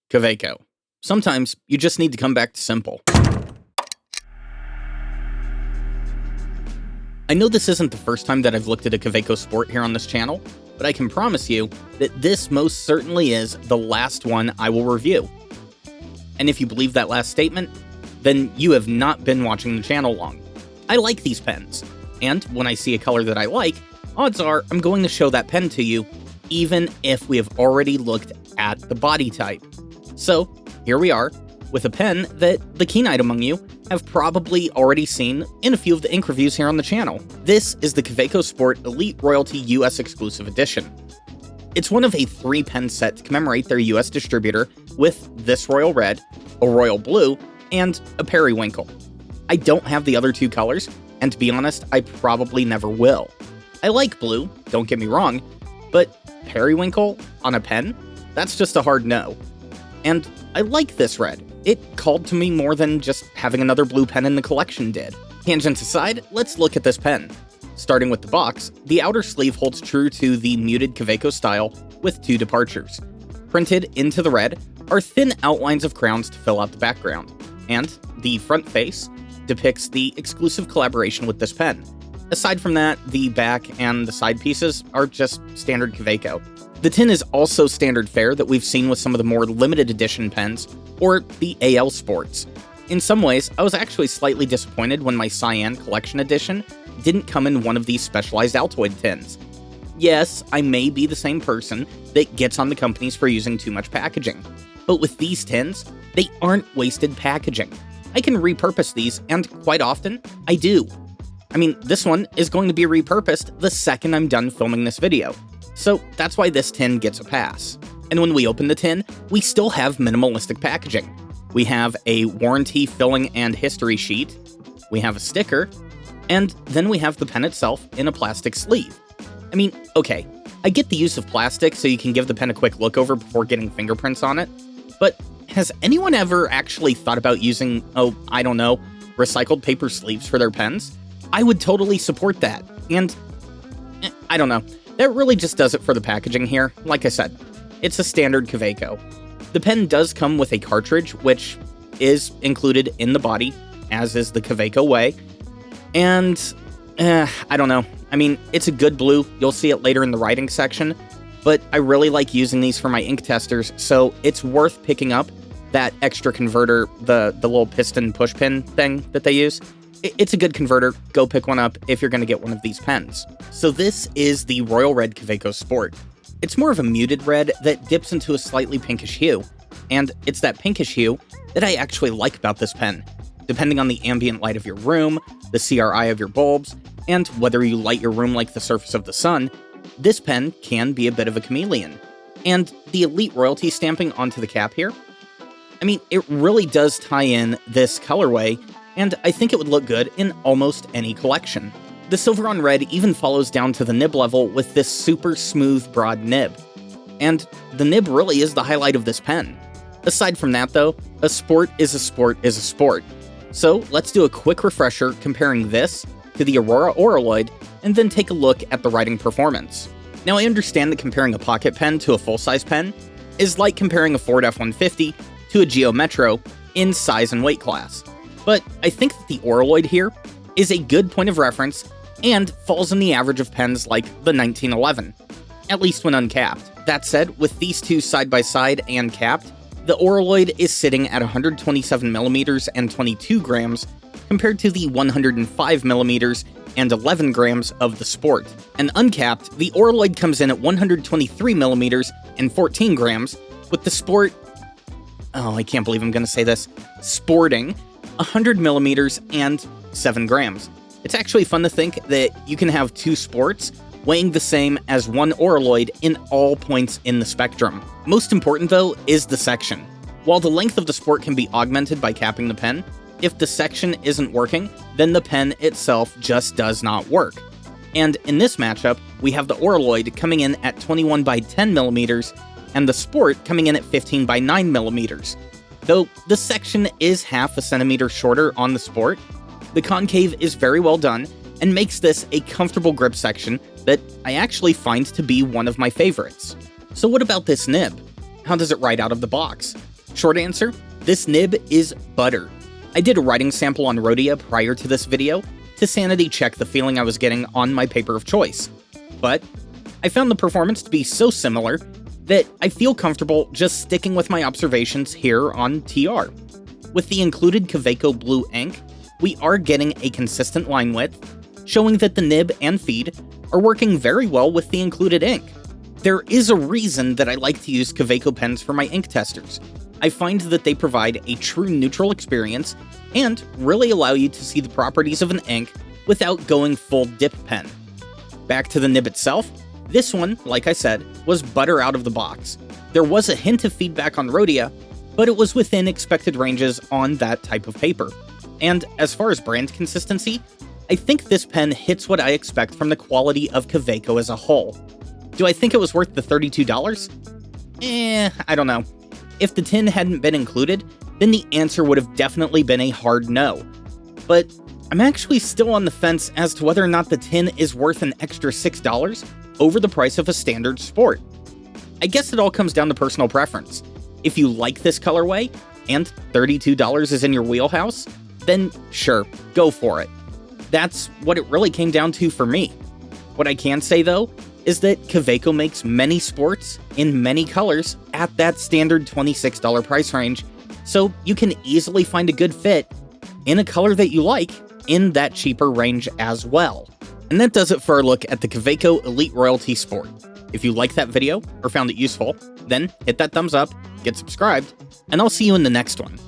Kaweco. Sometimes you just need to come back to simple. I know this isn't the first time that I've looked at a Kaweco Sport here on this channel, but I can promise you that this most certainly is the last one I will review. And if you believe that last statement, then you have not been watching the channel long. I like these pens, and when I see a color that I like, odds are I'm going to show that pen to you, even if we have already looked at the body type. So, here we are, with a pen that the keen-eyed among you have probably already seen in a few of the ink reviews here on the channel. This is the Kaweco Sport Elite Royalty US Exclusive Edition. It's one of a 3-pen set to commemorate their US distributor with this Royal Red, a Royal Blue, and a Periwinkle. I don't have the other two colors, and to be honest, I probably never will. I like blue, don't get me wrong, but Periwinkle on a pen? That's just a hard no. And I like this red. It called to me more than just having another blue pen in the collection did. Tangents aside, let's look at this pen. Starting with the box, the outer sleeve holds true to the muted Kaweco style with 2 departures. Printed into the red are thin outlines of crowns to fill out the background, and the front face depicts the exclusive collaboration with this pen. Aside from that, the back and the side pieces are just standard Kaweco. The tin is also standard fare that we've seen with some of the more limited edition pens, or the AL Sports. In some ways, I was actually slightly disappointed when my Cyan Collection Edition didn't come in one of these specialized Altoid tins. Yes, I may be the same person that gets on the companies for using too much packaging, but with these tins, they aren't wasted packaging. I can repurpose these, and quite often, I do. I mean, this one is going to be repurposed the second I'm done filming this video. So that's why this tin gets a pass. And when we open the tin, we still have minimalistic packaging. We have a warranty filling and history sheet, we have a sticker, and then we have the pen itself in a plastic sleeve. I mean, okay, I get the use of plastic so you can give the pen a quick look over before getting fingerprints on it, but has anyone ever actually thought about using, I don't know, recycled paper sleeves for their pens? I would totally support that, and I don't know. That really just does it for the packaging here. Like I said, it's a standard Kaweco. The pen does come with a cartridge, which is included in the body, as is the Kaweco way. And, I don't know. I mean, it's a good blue. You'll see it later in the writing section. But I really like using these for my ink testers, so it's worth picking up that extra converter, the little piston push pin thing that they use. It's a good converter. Go pick one up if you're going to get one of these pens. So this is the Royal Red Kaweco Sport. It's more of a muted red that dips into a slightly pinkish hue, and it's that pinkish hue that I actually like about this pen. Depending on the ambient light of your room, the CRI of your bulbs, and whether you light your room like the surface of the sun, this pen can be a bit of a chameleon. And the Elite Royalty stamping onto the cap here, I mean, it really does tie in this colorway, and I think it would look good in almost any collection. The silver on red even follows down to the nib level with this super smooth, broad nib. And the nib really is the highlight of this pen. Aside from that though, a sport is a sport is a sport. So let's do a quick refresher comparing this to the Aurora Oraloid, and then take a look at the writing performance. Now I understand that comparing a pocket pen to a full-size pen is like comparing a Ford F-150 to a Geo Metro in size and weight class. But I think that the Oraloid here is a good point of reference and falls in the average of pens like the 1911, at least when uncapped. That said, with these two side by side and capped, the Oraloid is sitting at 127 millimeters and 22 grams compared to the 105 millimeters and 11 grams of the Sport. And uncapped, the Oraloid comes in at 123 millimeters and 14 grams, with the Sport, I can't believe I'm going to say this, sporting 100 millimeters and 7 grams. It's actually fun to think that you can have two Sports weighing the same as one Oraloid in all points in the spectrum. Most important though is the section. While the length of the Sport can be augmented by capping the pen, if the section isn't working, then the pen itself just does not work. And in this matchup, we have the Oraloid coming in at 21 by 10 millimeters, and the Sport coming in at 15 by 9 millimeters. Though the section is half a centimeter shorter on the Sport, the concave is very well done and makes this a comfortable grip section that I actually find to be one of my favorites. So what about this nib? How does it write out of the box? Short answer, this nib is butter. I did a writing sample on Rhodia prior to this video to sanity check the feeling I was getting on my paper of choice, but I found the performance to be so similar that I feel comfortable just sticking with my observations here on TR. With the included Kaweco blue ink, we are getting a consistent line width, showing that the nib and feed are working very well with the included ink. There is a reason that I like to use Kaweco pens for my ink testers. I find that they provide a true neutral experience and really allow you to see the properties of an ink without going full dip pen. Back to the nib itself, this one, like I said, was butter out of the box. There was a hint of feedback on Rhodia, but it was within expected ranges on that type of paper. And as far as brand consistency, I think this pen hits what I expect from the quality of Kaweco as a whole. Do I think it was worth the $32? I don't know. If the tin hadn't been included, then the answer would have definitely been a hard no. But I'm actually still on the fence as to whether or not the tin is worth an extra $6 over the price of a standard sport. I guess it all comes down to personal preference. If you like this colorway, and $32 is in your wheelhouse, then sure, go for it. That's what it really came down to for me. What I can say though, is that Kaweco makes many sports in many colors at that standard $26 price range, so you can easily find a good fit in a color that you like in that cheaper range as well. And that does it for our look at the Kaweco Elite Royalty Sport. If you liked that video or found it useful, then hit that thumbs up, get subscribed, and I'll see you in the next one.